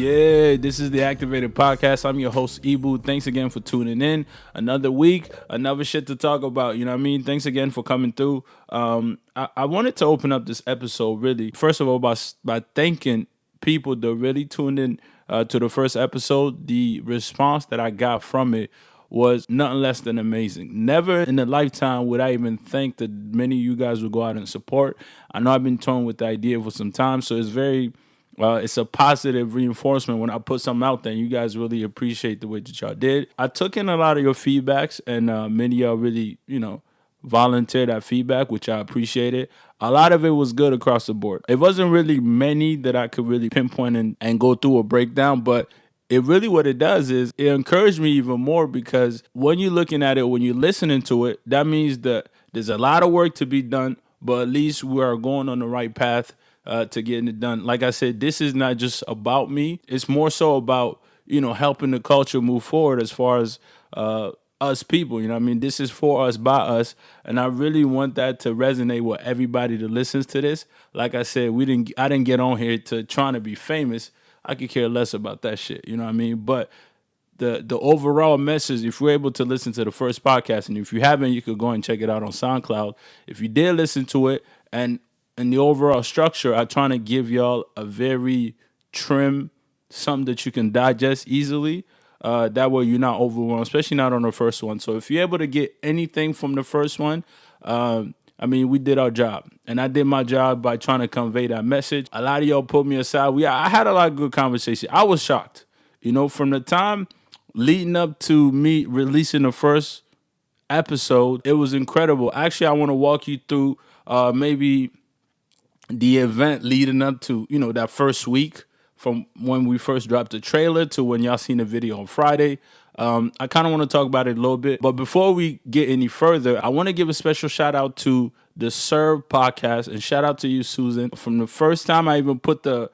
Yeah, this is the Activated Podcast. I'm your host, Ibu. Thanks again for tuning in. Another week, another shit to talk about. You know what I mean? Thanks again for coming through. I wanted to open up this episode really, first of all, by thanking people that really tuned in to the first episode. The response that I got from it was nothing less than amazing. Never in a lifetime would I even think that many of you guys would go out and support. I know I've been toying with the idea for some time, so it's a positive reinforcement when I put something out there and you guys really appreciate the way that y'all did. I took in a lot of your feedbacks and many of y'all really, volunteered that feedback, which I appreciated. A lot of it was good across the board. It wasn't really many that I could really pinpoint and go through a breakdown, but it really what it does is it encouraged me even more because when you're looking at it, when you're listening to it, that means that there's a lot of work to be done, but at least we are going on the right path to getting it done. Like I said, this is not just about me. It's more so about, helping the culture move forward as far as us people. You know what I mean? This is for us, by us. And I really want that to resonate with everybody that listens to this. Like I said, I didn't get on here to trying to be famous. I could care less about that shit. You know what I mean? But the overall message, if you're able to listen to the first podcast, and if you haven't, you could go and check it out on SoundCloud. If you did listen to it, and in the overall structure, I'm trying to give y'all a very trim, something that you can digest easily. That way you're not overwhelmed, especially not on the first one. So if you're able to get anything from the first one, we did our job. And I did my job by trying to convey that message. A lot of y'all put me aside. I had a lot of good conversation. I was shocked. From the time leading up to me releasing the first episode, it was incredible. Actually, I want to walk you through maybe the event leading up to, that first week from when we first dropped the trailer to when y'all seen the video on Friday. I kind of want to talk about it a little bit. But before we get any further, I want to give a special shout out to the Serve podcast and shout out to you, Susan. From the first time I even put the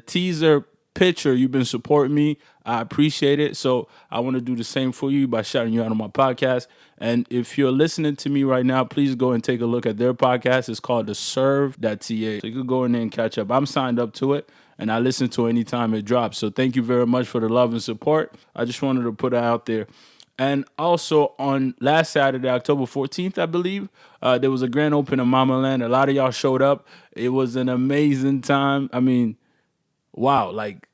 teaser picture, you've been supporting me. I appreciate it. So I want to do the same for you by shouting you out on my podcast. And if you're listening to me right now, please go and take a look at their podcast. It's called the Serve.ca. So you could go in there and catch up. I'm signed up to it and I listen to it anytime it drops. So thank you very much for the love and support. I just wanted to put it out there. And also on last Saturday, October 14th, I believe, there was a grand opening in Mama Land. A lot of y'all showed up. It was an amazing time. I mean, wow, like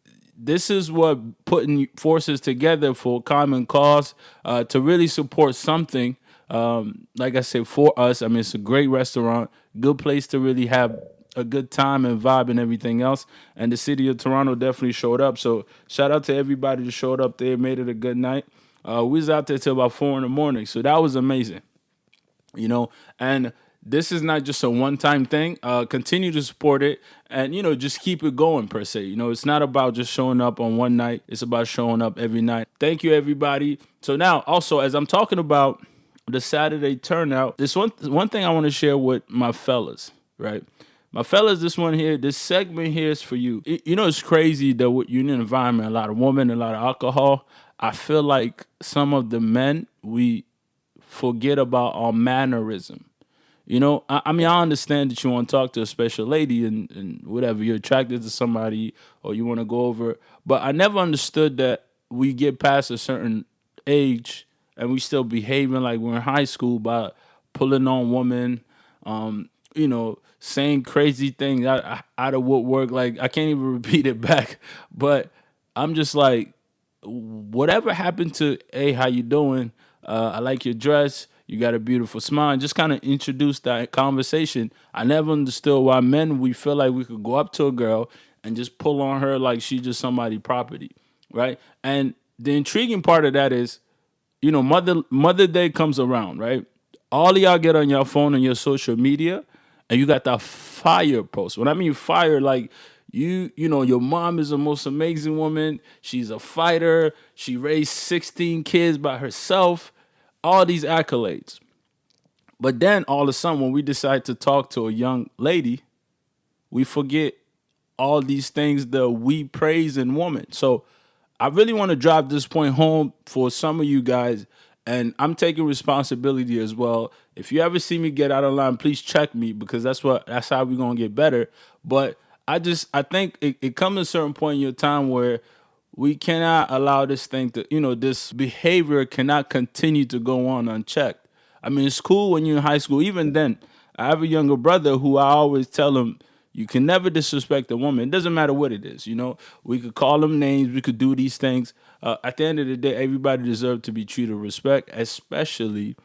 this is what putting forces together for a common cause to really support something. Like I said, for us, it's a great restaurant, good place to really have a good time and vibe and everything else. And the city of Toronto definitely showed up. So shout out to everybody that showed up there, made it a good night. We was out there till about 4 a.m. So that was amazing, and this is not just a one-time thing. Continue to support it and, just keep it going per se. It's not about just showing up on one night. It's about showing up every night. Thank you, everybody. So now also, as I'm talking about the Saturday turnout, this one thing I want to share with my fellas, right? My fellas, this segment here is for you. It's crazy that you're in an environment, a lot of women, a lot of alcohol. I feel like some of the men, we forget about our mannerism. I understand that you want to talk to a special lady and whatever, you're attracted to somebody or you want to go over, but I never understood that we get past a certain age and we still behaving like we're in high school by pulling on women, saying crazy things out of woodwork. Like, I can't even repeat it back, but I'm just like, whatever happened to, hey, how you doing? I like your dress. You got a beautiful smile. And just kind of introduce that conversation. I never understood why men, we feel like we could go up to a girl and just pull on her like she's just somebody's property, right? And the intriguing part of that is, Mother Day comes around, right? All of y'all get on your phone and your social media, and you got that fire post. When I mean fire, like, your mom is the most amazing woman. She's a fighter. She raised 16 kids by herself. All these accolades. But then all of a sudden, when we decide to talk to a young lady, we forget all these things that we praise in women. So I really want to drive this point home for some of you guys, and I'm taking responsibility as well. If you ever see me get out of line, please check me, because that's how we're gonna get better. But I think it comes to a certain point in your time where we cannot allow this thing to, this behavior cannot continue to go on unchecked. I mean, it's cool when you're in high school. Even then, I have a younger brother who I always tell him, you can never disrespect a woman. It doesn't matter what it is. We could call them names. We could do these things. At the end of the day, everybody deserves to be treated with respect, especially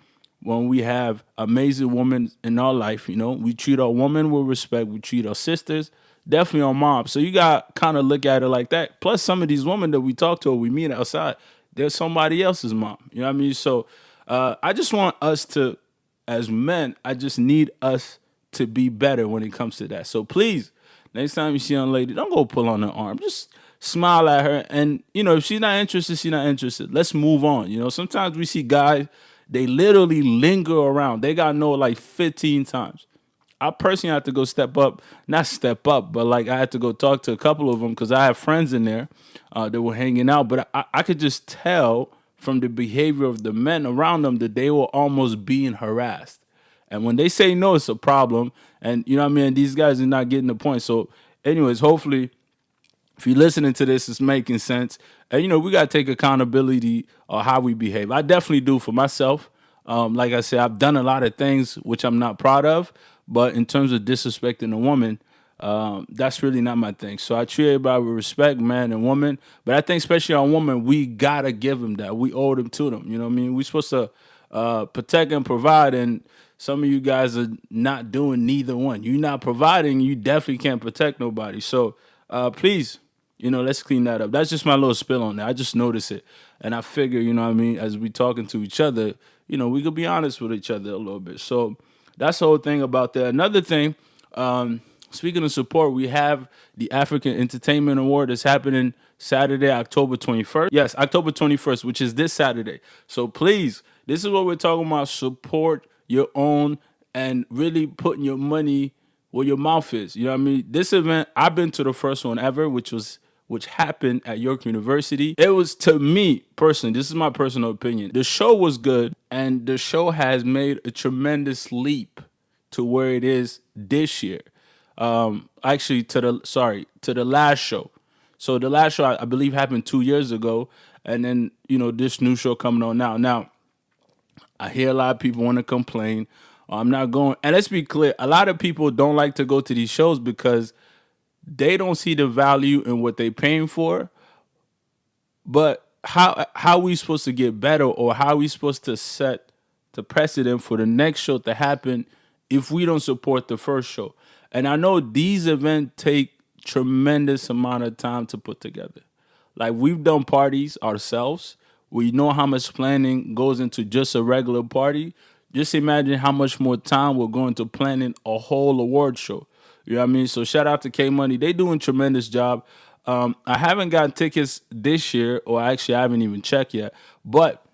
when we have amazing women in our life. We treat our women with respect. We treat our sisters, definitely our moms. So you got kind of look at it like that. Plus, some of these women that we talk to or we meet outside, they're somebody else's mom. You know what I mean? So I just want us to, as men, I just need us to be better when it comes to that. So please, next time you see a young lady, don't go pull on her arm. Just smile at her. And, if she's not interested, she's not interested. Let's move on. Sometimes we see guys, they literally linger around. They got no like 15 times. I personally had to go not step up, but like I had to go talk to a couple of them because I have friends in there that were hanging out. But I could just tell from the behavior of the men around them that they were almost being harassed. And when they say no, it's a problem. And you know what I mean? These guys are not getting the point. So, anyways, hopefully, if you're listening to this, it's making sense. And we gotta take accountability on how we behave. I definitely do for myself. Like I said, I've done a lot of things which I'm not proud of, but in terms of disrespecting a woman, that's really not my thing. So I treat everybody with respect, man and woman. But I think especially on women, we gotta give them that. We owe them to them. You know what I mean? We're supposed to protect and provide, and some of you guys are not doing neither one. You're not providing, you definitely can't protect nobody. So please, let's clean that up. That's just my little spill on that. I just noticed it. And I figure, you know what I mean, as we talking to each other, we could be honest with each other a little bit. So that's the whole thing about that. Another thing, speaking of support, we have the African Entertainment Award that's happening Saturday, October 21st. Yes, October 21st, which is this Saturday. So please, this is what we're talking about. Support your own and really putting your money where your mouth is. You know what I mean? This event, I've been to the first one ever, which happened at York University. It was, to me personally, this is my personal opinion, the show was good, and the show has made a tremendous leap to where it is this year. Actually, to the last show. So the last show, I believe, happened 2 years ago, and then this new show coming on now. Now, I hear a lot of people want to complain. I'm not going, and let's be clear, a lot of people don't like to go to these shows because they don't see the value in what they're paying for. But how we supposed to get better, or how we supposed to set the precedent for the next show to happen if we don't support the first show? And I know these events take tremendous amount of time to put together. Like, we've done parties ourselves. We know how much planning goes into just a regular party. Just imagine how much more time will go into planning a whole award show. You know what I mean? So shout out to K Money. They doing a tremendous job. I haven't gotten tickets this year, or actually I haven't even checked yet. But,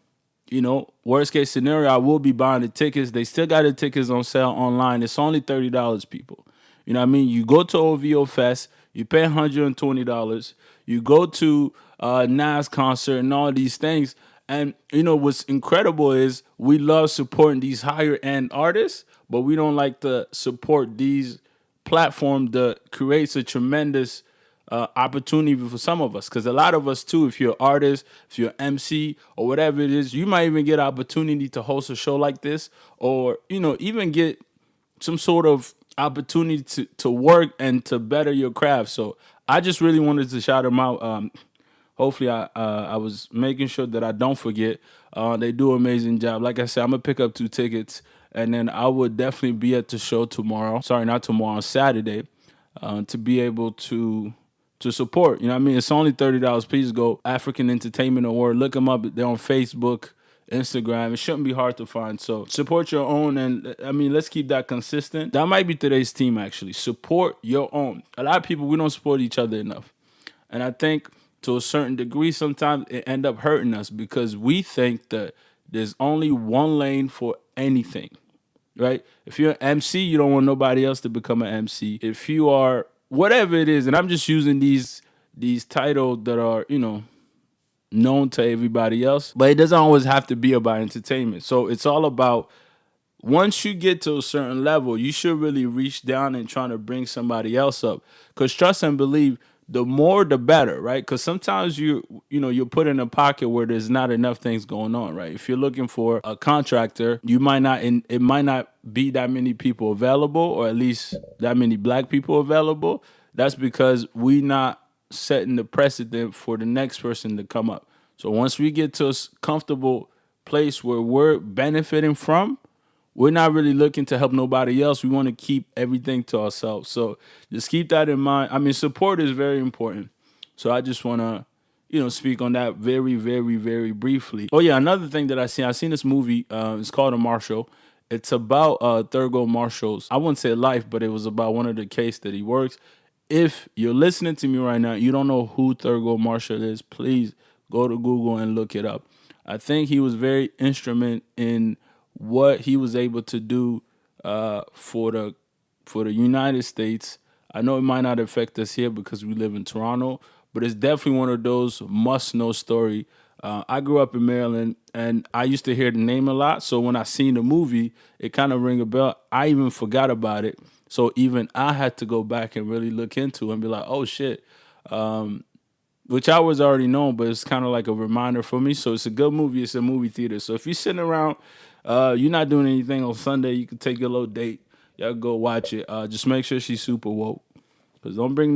worst case scenario, I will be buying the tickets. They still got the tickets on sale online. It's only $30, people. You know what I mean? You go to OVO Fest, you pay $120. You go to Nas concert and all these things. And, what's incredible is we love supporting these higher end artists, but we don't like to support these platforms that creates a tremendous opportunity for some of us. Because a lot of us, too, if you're an artist, if you're an MC or whatever it is, you might even get an opportunity to host a show like this, or, even get some sort of opportunity to work and to better your craft. So I just really wanted to shout them out. Hopefully I was making sure that I don't forget. They do an amazing job. Like I said, I'm gonna pick up 2 tickets, and then I would definitely be at the show tomorrow. Sorry, not tomorrow, on Saturday, to be able to support. You know what I mean? It's only $30. Please go African Entertainment Award. Look them up. They're on Facebook, Instagram. It shouldn't be hard to find. So support your own, and I mean, let's keep that consistent. That might be today's theme, actually. Support your own. A lot of people, we don't support each other enough, and I think to a certain degree, sometimes it end up hurting us because we think that there's only one lane for anything, right? If you're an MC, you don't want nobody else to become an MC. If you are whatever it is, and I'm just using these titles that are, known to everybody else, but it doesn't always have to be about entertainment. So it's all about, once you get to a certain level, you should really reach down and try to bring somebody else up. Because trust and believe, the more the better, right? Because sometimes you're put in a pocket where there's not enough things going on, right? If you're looking for a contractor, you might not, it might not be that many people available, or at least that many black people available. That's because we not setting the precedent for the next person to come up. So once we get to a comfortable place where we're benefiting from, we're not really looking to help nobody else. We want to keep everything to ourselves. So just keep that in mind. I mean, support is very important. So I just want to, speak on that very, very, very briefly. Oh yeah, another thing that I seen this movie. It's called A Marshall. It's about Thurgood Marshall's, I wouldn't say life, but it was about one of the case that he works. If you're listening to me right now, you don't know who Thurgood Marshall is, please go to Google and look it up. I think he was very instrumental in what he was able to do for the United States. I know it might not affect us here because we live in Toronto, but it's definitely one of those must-know story. I grew up in Maryland, and I used to hear the name a lot. So when I seen the movie, it kind of rang a bell. I even forgot about it. So even I had to go back and really look into it and be like, oh shit, which I was already known, but it's kind of like a reminder for me. So it's a good movie. It's a movie theater. So if you're sitting around, you're not doing anything on Sunday, you can take your little date. Y'all go watch it. Just make sure she's super woke. Cause don't bring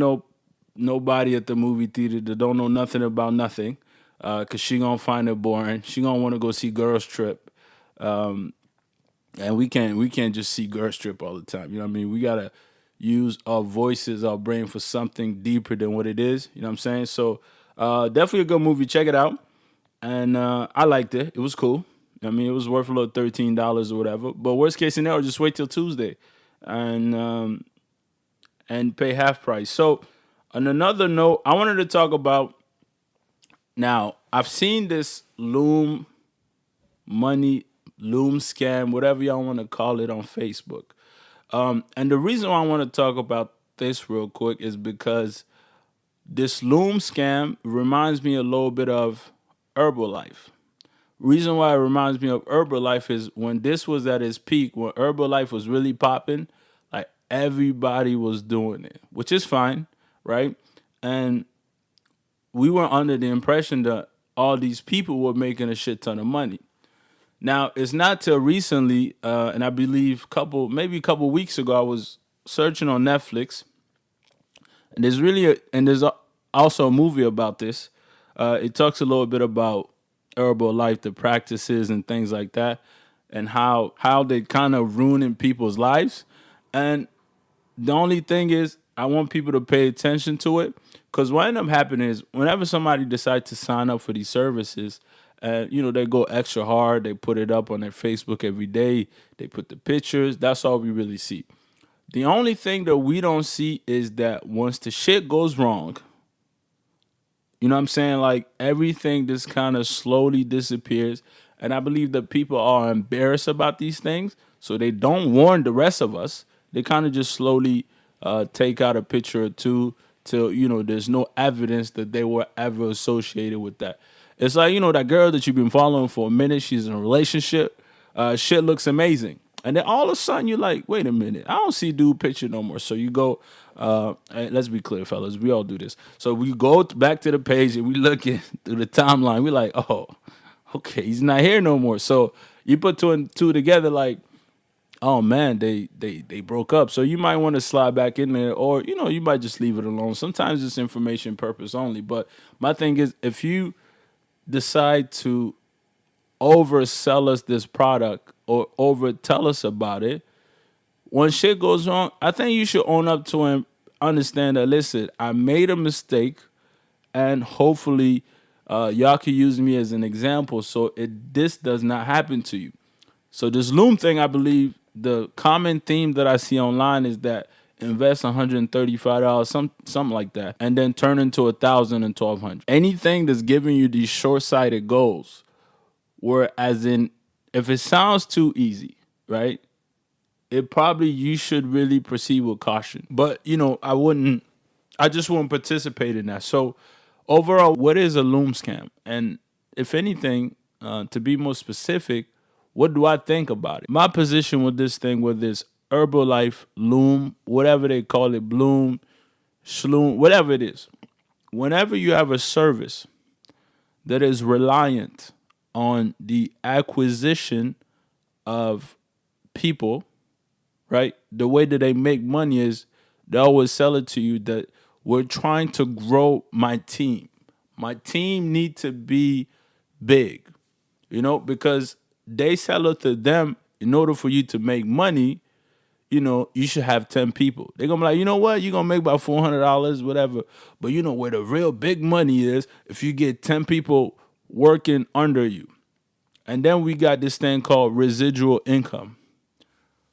nobody at the movie theater that don't know nothing about nothing. Cause she gonna find it boring. She gonna want to go see Girls Trip. And we can't just see Girls Trip all the time. You know what I mean? We gotta use our voices, our brain for something deeper than what it is. You know what I'm saying? So definitely a good movie. Check it out. And I liked it. It was cool. I mean, it was worth a little $13 or whatever. But worst case scenario, just wait till Tuesday, and pay half price. So on another note, I wanted to talk about, now I've seen this Loom Scam, whatever y'all want to call it, on Facebook. And the reason why I want to talk about this real quick is because this Loom Scam reminds me a little bit of Herbalife. Reason why it reminds me of Herbalife is when this was at its peak, when Herbalife was really popping, like everybody was doing it, which is fine, right? And we were under the impression that all these people were making a shit ton of money. Now, it's not till recently, and I believe maybe a couple weeks ago, I was searching on Netflix, and there's also a movie about this. It talks a little bit about Herbalife, the practices and things like that, and how they kind of ruining people's lives. And the only thing is, I want people to pay attention to it, because what ends up happening is whenever somebody decides to sign up for these services, they go extra hard. They put it up on their Facebook every day. They put the pictures. That's all we really see. The only thing that we don't see is that once the shit goes wrong, you know what I'm saying? Like everything just kind of slowly disappears. And I believe that people are embarrassed about these things, so they don't warn the rest of us. They kind of just slowly take out a picture or two till, there's no evidence that they were ever associated with that. It's like, that girl that you've been following for a minute, she's in a relationship, shit looks amazing. And then all of a sudden you're like, wait a minute, I don't see dude picture no more. So you go, hey, let's be clear, fellas, we all do this. So we go back to the page and we looking through the timeline. We're like, oh, okay, he's not here no more. So you put two and two together, like, oh man, they broke up. So you might want to slide back in there, or you might just leave it alone. Sometimes it's information purpose only. But my thing is, if you decide to oversell us this product or over tell us about it, when shit goes wrong, I think you should own up to him, understand that, listen, I made a mistake, and hopefully y'all can use me as an example so this does not happen to you. So this Loom thing, I believe the common theme that I see online is that invest $135, something like that, and then turn into $1,000 and $1,200. Anything that's giving you these short-sighted goals, where as in, if it sounds too easy, right? It probably, you should really proceed with caution. But I just wouldn't participate in that. So overall, what is a Loom scam? And if anything, to be more specific, what do I think about it? My position with this thing, with this Herbalife, Loom, whatever they call it, Bloom, Shloom, whatever it is. Whenever you have a service that is reliant on the acquisition of people, right? The way that they make money is they always sell it to you that we're trying to grow my team. My team need to be big, because they sell it to them in order for you to make money. You should have 10 people. They're gonna be like, you know what, you're gonna make about $400, whatever. But you know where the real big money is if you get 10 people working under you. And then we got this thing called residual income.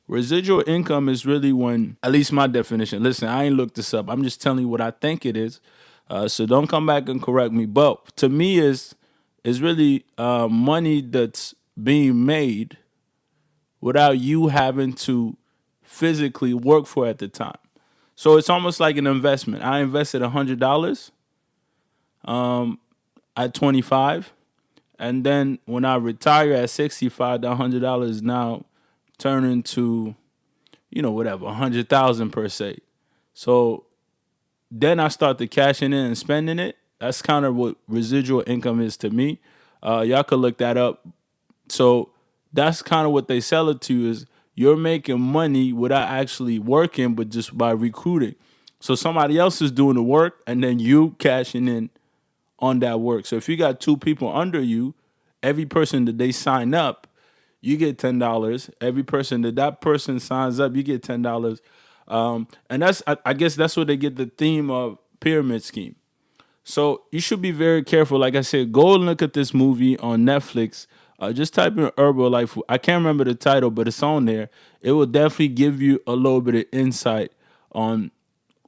Residual income is really when, at least my definition, listen, I ain't looked this up. I'm just telling you what I think it is. So don't come back and correct me. But to me, is really money that's being made without you having to physically work for it at the time. So it's almost like an investment. I invested $100 at 25, and then when I retire at 65, that $100 now turn into whatever 100,000 per se. So then I start to cashing in and spending it. That's kind of what residual income is to me. Y'all could look that up. So that's kind of what they sell it to is you're making money without actually working, but just by recruiting. So somebody else is doing the work and then you cashing in on that work. So if you got two people under you, every person that they sign up, you get $10. Every person that person signs up, you get $10. And I guess that's where they get the theme of pyramid scheme. So you should be very careful. Like I said, go and look at this movie on Netflix. Just type in Herbalife. I can't remember the title, but it's on there. It will definitely give you a little bit of insight on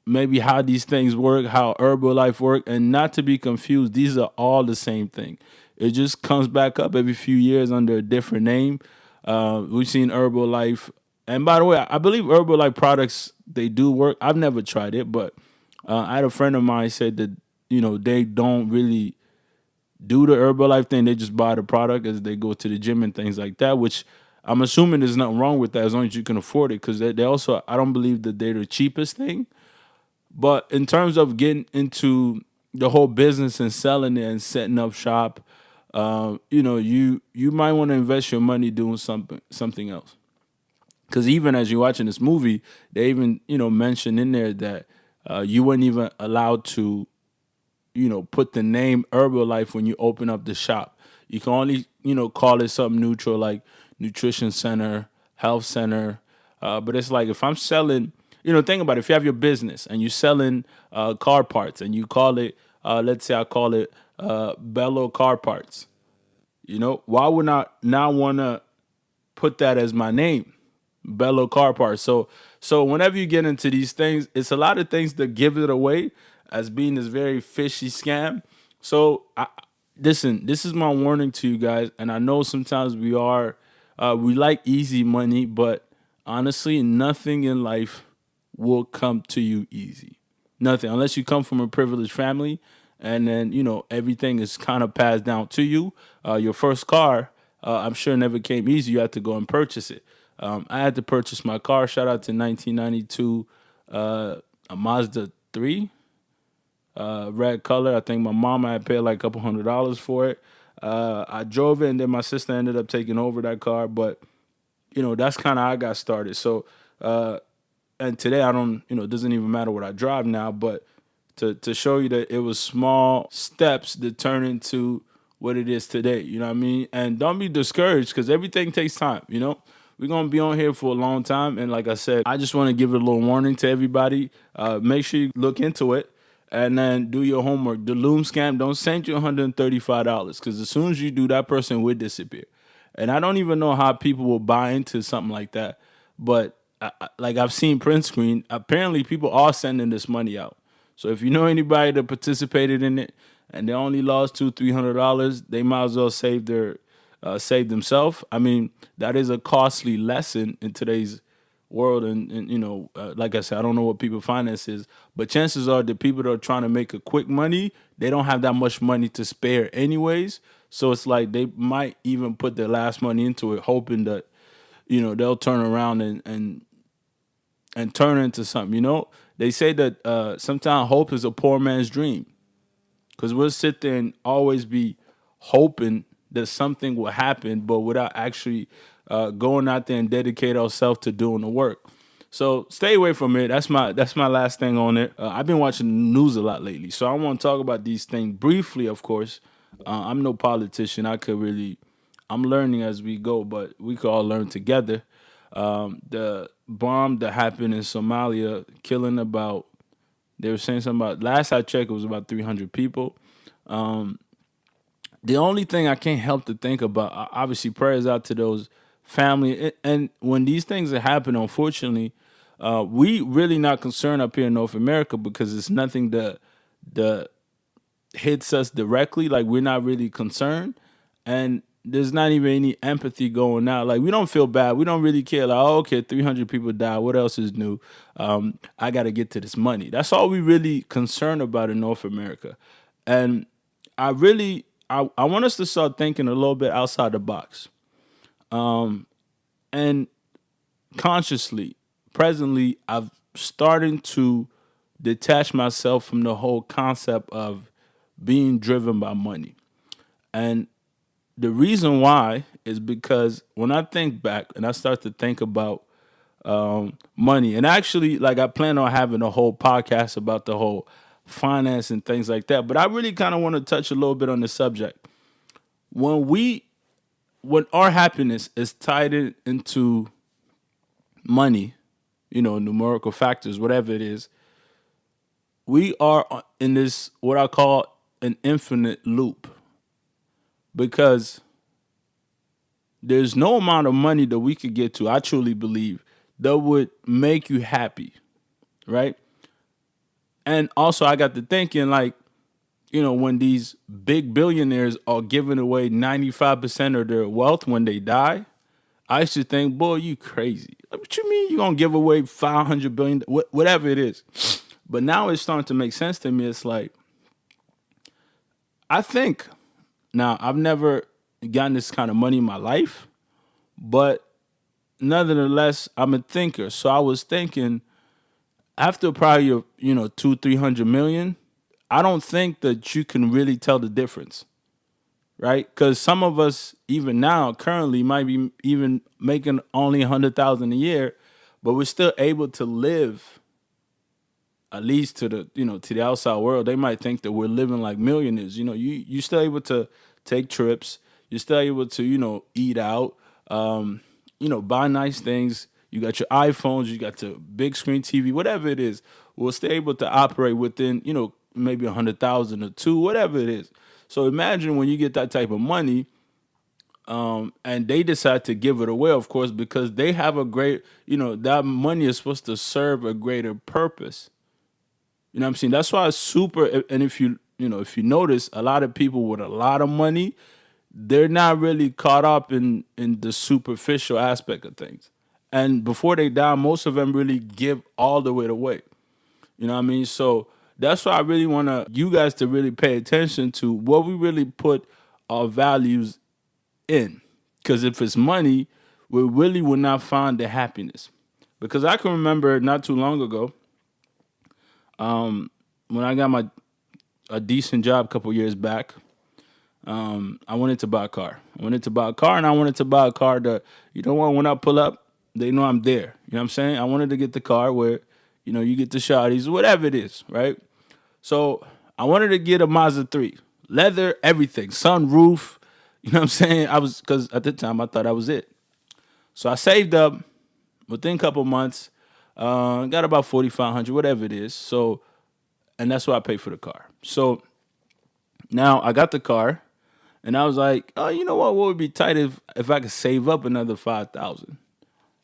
maybe how these things work, how Herbalife work, and not to be confused. These are all the same thing. It just comes back up every few years under a different name. We've seen Herbalife, and by the way, I believe Herbalife products they do work. I've never tried it, but I had a friend of mine said that they don't really do the Herbalife thing. They just buy the product as they go to the gym and things like that. Which I'm assuming there's nothing wrong with that as long as you can afford it. Because they also, I don't believe that they're the cheapest thing. But in terms of getting into the whole business and selling it and setting up shop, you might want to invest your money doing something else. Because even as you're watching this movie, they even mention in there that you weren't even allowed to put the name Herbalife when you open up the shop. You can only call it something neutral like nutrition center, health center. But it's like if I'm selling, think about it. If you have your business and you're selling car parts and you call it, let's say I call it Bello Car Parts. Why would I now want to put that as my name, Bello Car Parts? So whenever you get into these things, it's a lot of things that give it away as being this very fishy scam. So listen, this is my warning to you guys. And I know sometimes we like easy money, but honestly, nothing in life will come to you easy. Nothing, unless you come from a privileged family, and then everything is kind of passed down to you. Your first car, I'm sure, never came easy. You had to go and purchase it. I had to purchase my car. Shout out to 1992 a Mazda 3, red color. I think my mama had paid like a couple $100 for it. I drove it, and then my sister ended up taking over that car. But that's kind of how I got started. So, and today I don't, it doesn't even matter what I drive now. But to show you that it was small steps that turn into what it is today. You know what I mean? And don't be discouraged because everything takes time. We're going to be on here for a long time. And like I said, I just want to give it a little warning to everybody. Make sure you look into it and then do your homework. The Loom Scam, don't send you $135 because as soon as you do, that person will disappear. And I don't even know how people will buy into something like that. But like I've seen print screen, apparently people are sending this money out. So if you know anybody that participated in it and they only lost $200-300, they might as well save themselves. I mean, that is a costly lesson in today's world. And like I said, I don't know what people finance is, but chances are the people that are trying to make a quick money, they don't have that much money to spare anyways. So it's like they might even put their last money into it, hoping that, they'll turn around and turn into something, They say that sometimes hope is a poor man's dream because we'll sit there and always be hoping that something will happen, but without actually going out there and dedicate ourselves to doing the work. So stay away from it. That's my last thing on it. I've been watching the news a lot lately, so I want to talk about these things briefly. Of course, I'm no politician. I'm learning as we go, but we could all learn together. The bomb that happened in Somalia, killing about, they were saying something about, last I checked, it was about 300 people. The only thing I can't help to think about, obviously, prayers out to those family. And when these things are happening, unfortunately, we really not concerned up here in North America because it's nothing that hits us directly. Like we're not really concerned, and there's not even any empathy going out. Like we don't feel bad. We don't really care. Like, oh, okay, 300 people died. What else is new? I got to get to this money. That's all we really concerned about in North America, and I want us to start thinking a little bit outside the box, and consciously, presently, I've starting to detach myself from the whole concept of being driven by money. And the reason why is because when I think back and I start to think about money, and actually, like I plan on having a whole podcast about the whole finance and things like that. But I really kind of want to touch a little bit on the subject. When we, when our happiness is tied into money, numerical factors, whatever it is, we are in this what I call an infinite loop because there's no amount of money that we could get to, I truly believe, that would make you happy, right? And also, I got to thinking, like, when these big billionaires are giving away 95% of their wealth when they die, I used to think, boy, you crazy. Like, what you mean you going to give away 500 billion, whatever it is? But now it's starting to make sense to me. It's like, I think, now I've never gotten this kind of money in my life, but nonetheless, I'm a thinker. So I was thinking, after probably, 200-300 million, I don't think that you can really tell the difference, right? Because some of us, even now, currently, might be even making only 100,000 a year, but we're still able to live, at least to the outside world. They might think that we're living like millionaires. You still able to take trips. You're still able to eat out. Buy nice things. You got your iPhones. You got your big screen TV. Whatever it is, we'll stay able to operate within maybe 100,000 or two, whatever it is. So imagine when you get that type of money, and they decide to give it away, of course, because they have a great, that money is supposed to serve a greater purpose. You know what I'm saying? That's why it's super. And if you notice, a lot of people with a lot of money, they're not really caught up in the superficial aspect of things. And before they die, most of them really give all the way away. You know what I mean? So that's why I really want you guys to really pay attention to what we really put our values in. Because if it's money, we really will not find the happiness. Because I can remember not too long ago, when I got a decent job a couple years back, I wanted to buy a car. And I wanted to buy a car that, when I pull up, they know I'm there. You know what I'm saying? I wanted to get the car where, you get the shotties, whatever it is, right? So I wanted to get a Mazda 3. Leather, everything, sunroof. You know what I'm saying? Because at the time I thought that was it. So I saved up within a couple months, got about 4,500, whatever it is. So, and that's what I paid for the car. So now I got the car, and I was like, oh, you know what? What would be tight if I could save up another 5,000?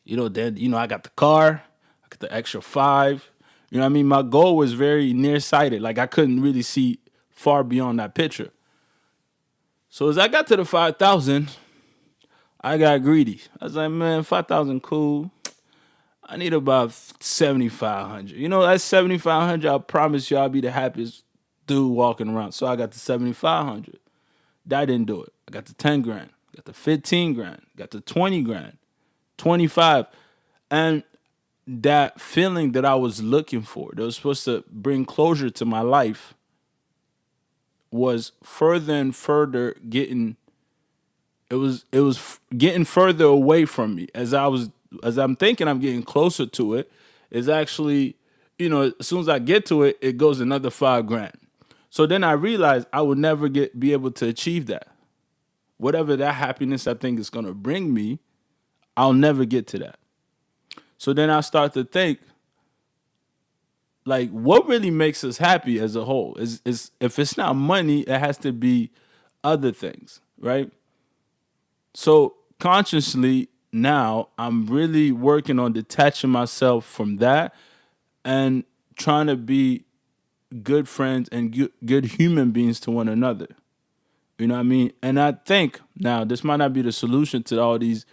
Then I got the car, I got the extra five. You know what I mean? My goal was very nearsighted. Like I couldn't really see far beyond that picture. So as I got to the 5,000, I got greedy. I was like, man, 5,000 cool. I need about 7,500. That's 7,500. I promise you I'll be the happiest dude walking around. So I got the 7,500. That didn't do it. I got the 10 grand, got the 15 grand, got the 20 grand, 25. And that feeling that I was looking for, that was supposed to bring closure to my life, was further and further getting. It was getting further away from me as I'm thinking I'm getting closer to it. Is actually, as soon as I get to it, it goes another 5 grand. So then I realized I would never be able to achieve that. Whatever that happiness I think is gonna bring me, I'll never get to that. So then I start to think, like, what really makes us happy as a whole is if it's not money, it has to be other things, right? So consciously now I'm really working on detaching myself from that and trying to be good friends and good human beings to one another. You know what I mean? And I think now this might not be the solution to all these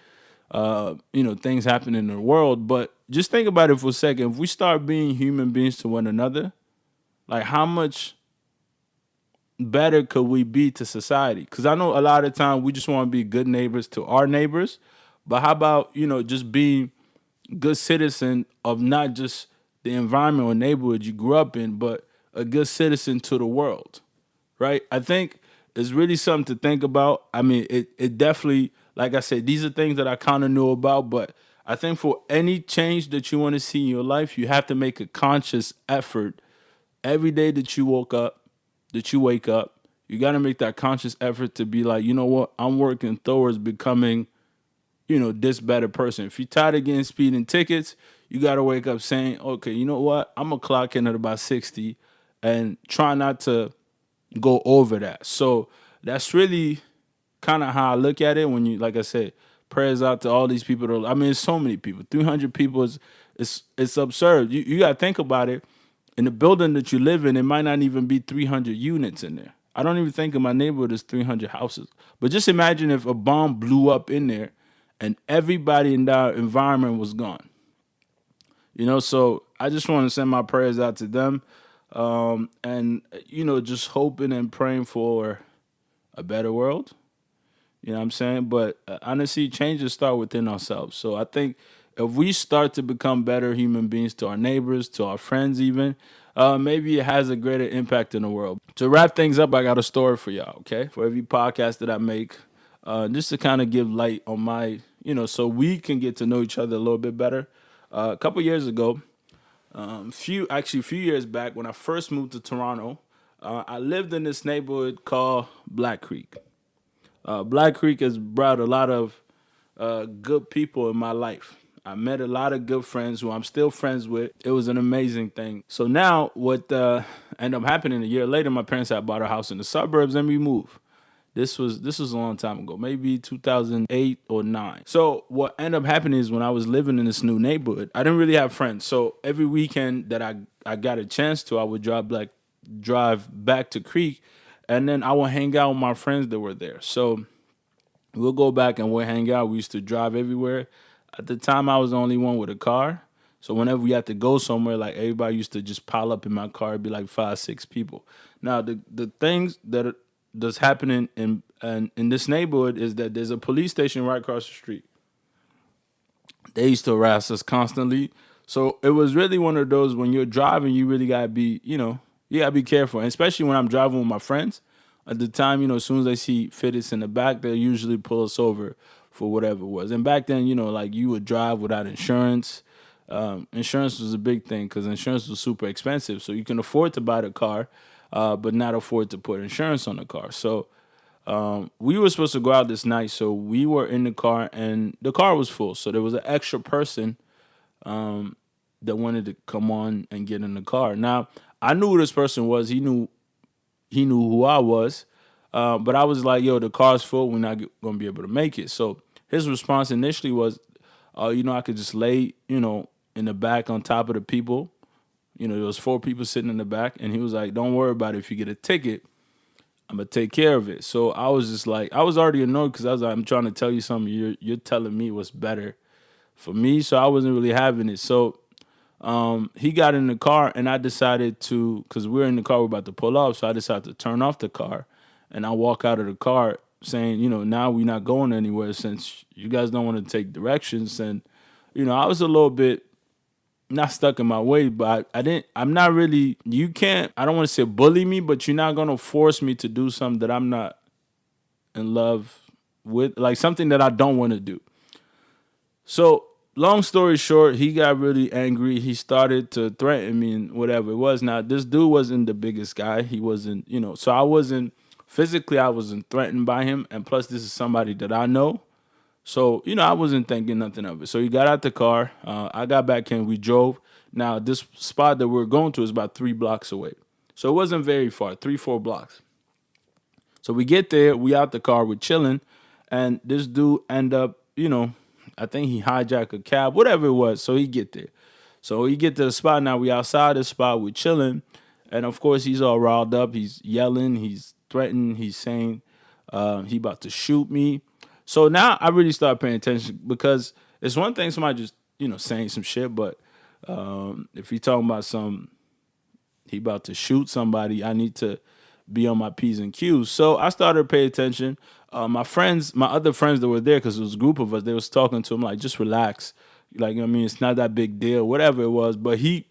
things happening in the world, but just think about it for a second. If we start being human beings to one another, like how much better could we be to society? Because I know a lot of time we just want to be good neighbors to our neighbors, but how about just being good citizen of not just the environment or neighborhood you grew up in, but a good citizen to the world, right? I think it's really something to think about. I mean, it definitely, like I said, these are things that I kind of knew about, but I think for any change that you want to see in your life, you have to make a conscious effort every day that you wake up. You got to make that conscious effort to be like, you know what, I'm working towards becoming, this better person. If you're tired of getting speeding tickets, you got to wake up saying, okay, you know what, I'm going to clock in at about 60 and try not to go over that. So that's really kind of how I look at it when you, like I said, prayers out to all these people. I mean, it's so many people. 300 people it's absurd. You got to think about it. In the building that you live in, it might not even be 300 units in there. I don't even think in my neighborhood is 300 houses. But just imagine if a bomb blew up in there and everybody in that environment was gone. So I just want to send my prayers out to them. And just hoping and praying for a better world. You know what I'm saying? But honestly, changes start within ourselves. So I think if we start to become better human beings to our neighbors, to our friends, even, maybe it has a greater impact in the world. To wrap things up, I got a story for y'all, okay? For every podcast that I make, just to kind of give light on my, so we can get to know each other a little bit better. A couple years ago, a few years back when I first moved to Toronto, I lived in this neighborhood called Black Creek. Black Creek has brought a lot of good people in my life. I met a lot of good friends who I'm still friends with. It was an amazing thing. So now, what ended up happening a year later, my parents had bought a house in the suburbs and we moved. This was a long time ago, maybe 2008 or 9. So what ended up happening is when I was living in this new neighborhood, I didn't really have friends. So every weekend that I got a chance to, I would drive back to Creek, and then I would hang out with my friends that were there. So we'll go back and we'll hang out. We used to drive everywhere. At the time, I was the only one with a car. So whenever we had to go somewhere, like everybody used to just pile up in my car. It'd be like 5, 6 people. Now the things that's happening in this neighborhood is that there's a police station right across the street. They used to harass us constantly. So it was really one of those when you're driving, you really gotta be, you gotta be careful. And especially when I'm driving with my friends. At the time, as soon as they see fitteds in the back, they'll usually pull us over for whatever it was. And back then, like you would drive without insurance. Insurance was a big thing because insurance was super expensive. So you can afford to buy the car, but not afford to put insurance on the car. So we were supposed to go out this night. So we were in the car and the car was full. So there was an extra person that wanted to come on and get in the car. Now, I knew who this person was. He knew who I was. But I was like, yo, the car's full. We're not going to be able to make it. So his response initially was, I could just lay, in the back on top of the people. There was 4 people sitting in the back. And he was like, don't worry about it. If you get a ticket, I'm going to take care of it. So I was just like, I was already annoyed because I was like, I'm trying to tell you something. You're telling me what's better for me. So I wasn't really having it. So he got in the car and I decided to, because we were in the car, we're about to pull off. So I decided to turn off the car and I walk out of the car saying, now we're not going anywhere since you guys don't want to take directions. And, I was a little bit not stuck in my way, but I didn't. I'm not really. You can't. I don't want to say bully me, but you're not gonna force me to do something that I'm not in love with, like something that I don't want to do. So, long story short, he got really angry. He started to threaten me and whatever it was. Now, this dude wasn't the biggest guy. He wasn't, so I wasn't physically, I wasn't threatened by him. And plus, this is somebody that I know. So, I wasn't thinking nothing of it. So he got out the car. I got back in. We drove. Now, this spot that we're going to is about 3 blocks away. So it wasn't very far, 3, 4 blocks. So we get there, we out the car, we're chilling, and this dude end up, I think he hijacked a cab, whatever it was. So he get there. So he get to the spot. Now we outside the spot, we're chilling, and of course he's all riled up. He's yelling, he's threatening, he's saying he about to shoot me. So now I really start paying attention because it's one thing somebody just saying some shit, but if he talking about he about to shoot somebody, I need to be on my P's and Q's. So I started to pay attention. My other friends that were there, because it was a group of us, they was talking to him like, just relax. Like, it's not that big deal, whatever it was. But he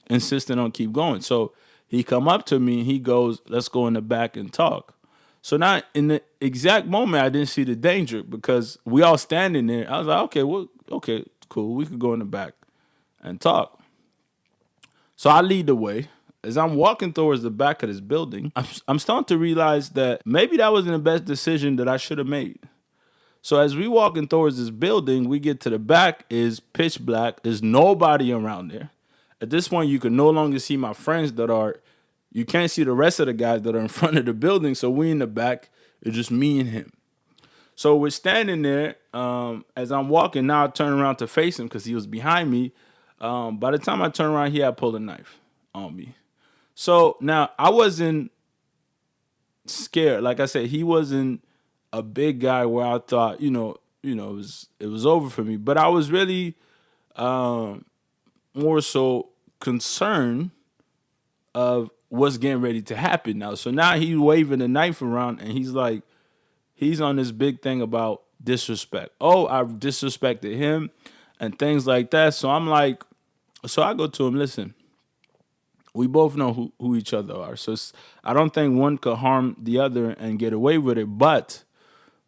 insisted on keep going. So he come up to me and he goes, let's go in the back and talk. So now in the exact moment, I didn't see the danger because we all standing there. I was like, okay, well, okay, cool. We could go in the back and talk. So I lead the way. As I'm walking towards the back of this building, I'm starting to realize that maybe that wasn't the best decision that I should have made. So as we walking towards this building, we get to the back, is pitch black, there's nobody around there. At this point, you can no longer see my friends you can't see the rest of the guys that are in front of the building. So we in the back, it's just me and him. So we're standing there. As I'm walking, now I turn around to face him because he was behind me. By the time I turn around, he had pulled a knife on me. So now I wasn't scared. Like I said, he wasn't a big guy where I thought, it was over for me. But I was really more so concerned of what's getting ready to happen now. So now he's waving the knife around and he's on this big thing about disrespect. Oh, I disrespected him and things like that. So I go to him, listen, we both know who each other are. So I don't think one could harm the other and get away with it. But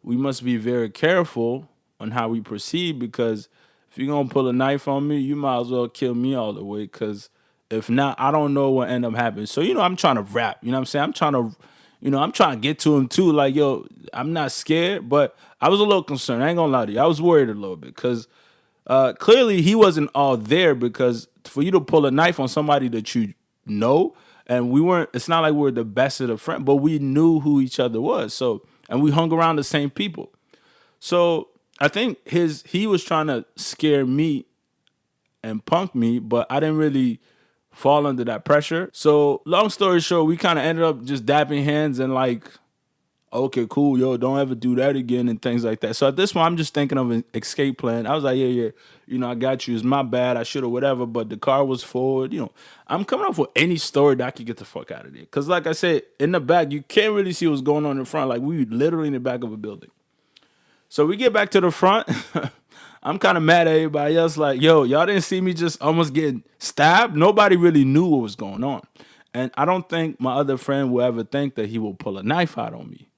we must be very careful on how we proceed because if you're going to pull a knife on me, you might as well kill me all the way because if not, I don't know what end up happening. So, I'm trying to rap. You know what I'm saying? I'm trying to get to him too. Like, yo, I'm not scared, but I was a little concerned. I ain't going to lie to you. I was worried a little bit because clearly he wasn't all there because for you to pull a knife on somebody that you know, and it's not like we're the best of the friends, but we knew who each other was. So, and we hung around the same people. So I think he was trying to scare me and punk me, but I didn't really fall under that pressure. So long story short, we kind of ended up just dapping hands and like, okay, cool, yo, don't ever do that again and things like that. So at this point, I'm just thinking of an escape plan. I was like, yeah, I got you. It's my bad. I should have whatever, but the car was forward. I'm coming up with any story that I could get the fuck out of there. Because like I said, in the back, you can't really see what's going on in front. Like we literally in the back of a building. So we get back to the front. I'm kind of mad at everybody else. Like, yo, y'all didn't see me just almost getting stabbed. Nobody really knew what was going on. And I don't think my other friend will ever think that he will pull a knife out on me.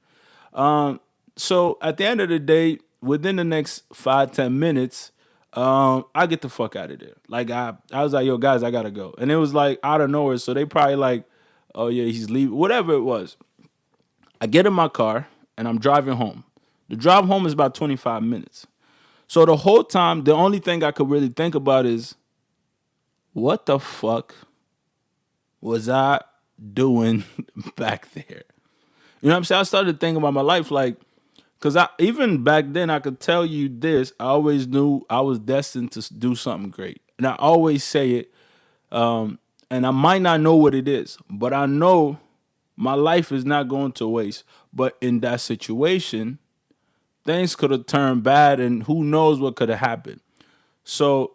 So at the end of the day, within the next 5-10 minutes, I get the fuck out of there. Like I was like, yo, guys, I gotta go. And it was like out of nowhere. So they probably like, oh yeah, he's leaving, whatever it was. I get in my car and I'm driving home. The drive home is about 25 minutes. So the whole time, the only thing I could really think about is, what the fuck was I doing back there? You know what I'm saying? I started thinking about my life, like, because even back then, I could tell you this. I always knew I was destined to do something great. And I always say it, and I might not know what it is, but I know my life is not going to waste. But in that situation, things could have turned bad, and who knows what could have happened. So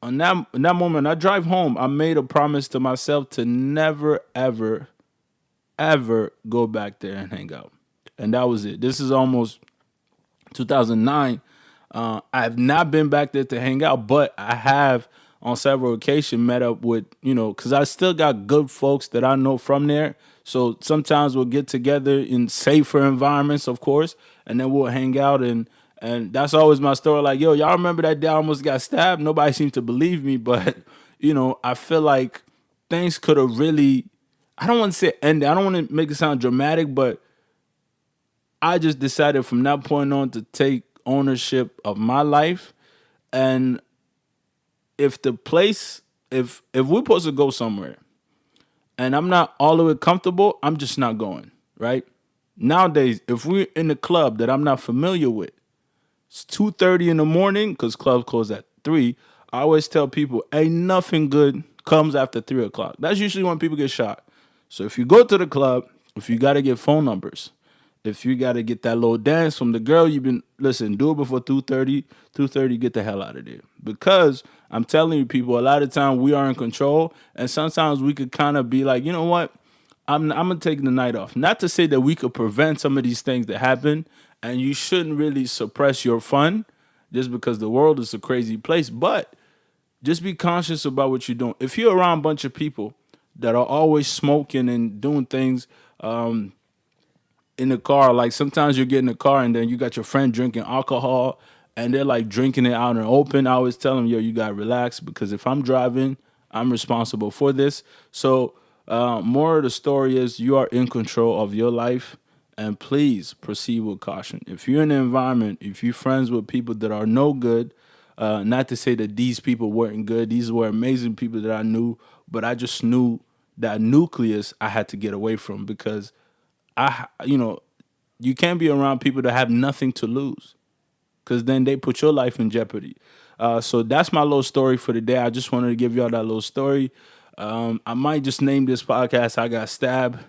in that moment, I drive home, I made a promise to myself to never, ever, ever go back there and hang out. And that was it. This is almost 2009. I have not been back there to hang out, but I have on several occasions met up with, because I still got good folks that I know from there. So sometimes we'll get together in safer environments, of course, and then we'll hang out and that's always my story. Like, yo, y'all remember that day I almost got stabbed? Nobody seemed to believe me, but I feel like things could have really, I don't want to say ended. I don't want to make it sound dramatic, but I just decided from that point on to take ownership of my life. And if the place, if we're supposed to go somewhere and I'm not all the way comfortable, I'm just not going, right? Nowadays, if we're in a club that I'm not familiar with, it's 2:30 in the morning because clubs close at 3. I always tell people, ain't nothing good comes after 3 o'clock. That's usually when people get shot. So if you go to the club, if you got to get phone numbers, if you got to get that little dance from the girl you've been, listen, do it before 2:30, 2:30, get the hell out of there. Because I'm telling you, people, a lot of time we are in control, and sometimes we could kind of be like, you know what? I'm gonna take the night off. Not to say that we could prevent some of these things that happen, and you shouldn't really suppress your fun just because the world is a crazy place. But just be conscious about what you're doing. If you're around a bunch of people that are always smoking and doing things in the car, like sometimes you get in the car and then you got your friend drinking alcohol and they're like drinking it out in the open. I always tell them, yo, you got to relax because if I'm driving, I'm responsible for this. So, more of the story is you are in control of your life and please proceed with caution. If you're in an environment, if you're friends with people that are no good, not to say that these people weren't good, these were amazing people that I knew, but I just knew that nucleus I had to get away from because you can't be around people that have nothing to lose because then they put your life in jeopardy. So that's my little story for the day. I just wanted to give y'all that little story. I might just name this podcast I Got Stabbed,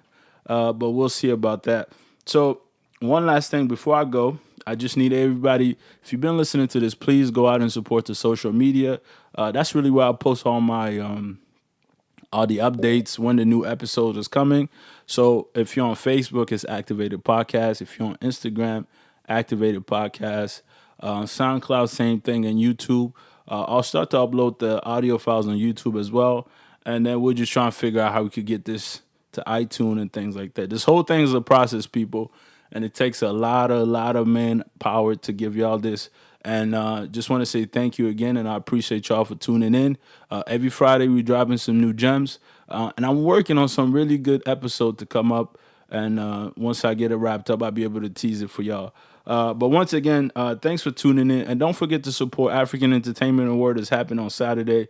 but we'll see about that. So one last thing before I go, I just need everybody, if you've been listening to this, please go out and support the social media. That's really where I post all the updates when the new episode is coming. So if you're on Facebook, it's Activated Podcast. If you're on Instagram, Activated Podcast. SoundCloud, same thing, and YouTube. I'll start to upload the audio files on YouTube as well. And then we're just trying to figure out how we could get this to iTunes and things like that. This whole thing is a process, people. And it takes a lot of manpower to give y'all this. And just want to say thank you again, and I appreciate y'all for tuning in. Every Friday, we're dropping some new gems. And I'm working on some really good episode to come up. And once I get it wrapped up, I'll be able to tease it for y'all. But once again, thanks for tuning in. And don't forget to support African Entertainment Award that's happening on Saturday.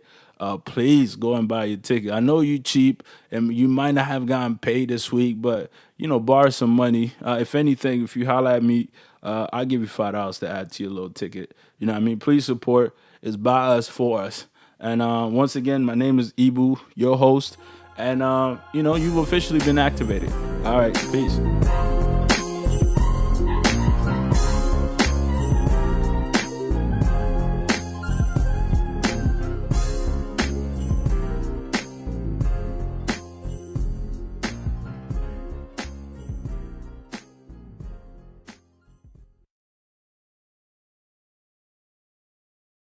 Please go and buy your ticket. I know you cheap and you might not have gotten paid this week, but, borrow some money. If anything, if you holler at me, I'll give you $5 to add to your little ticket. You know what I mean? Please support. It's by us, for us. And once again, my name is Ibu, your host. And, you've officially been activated. All right, peace.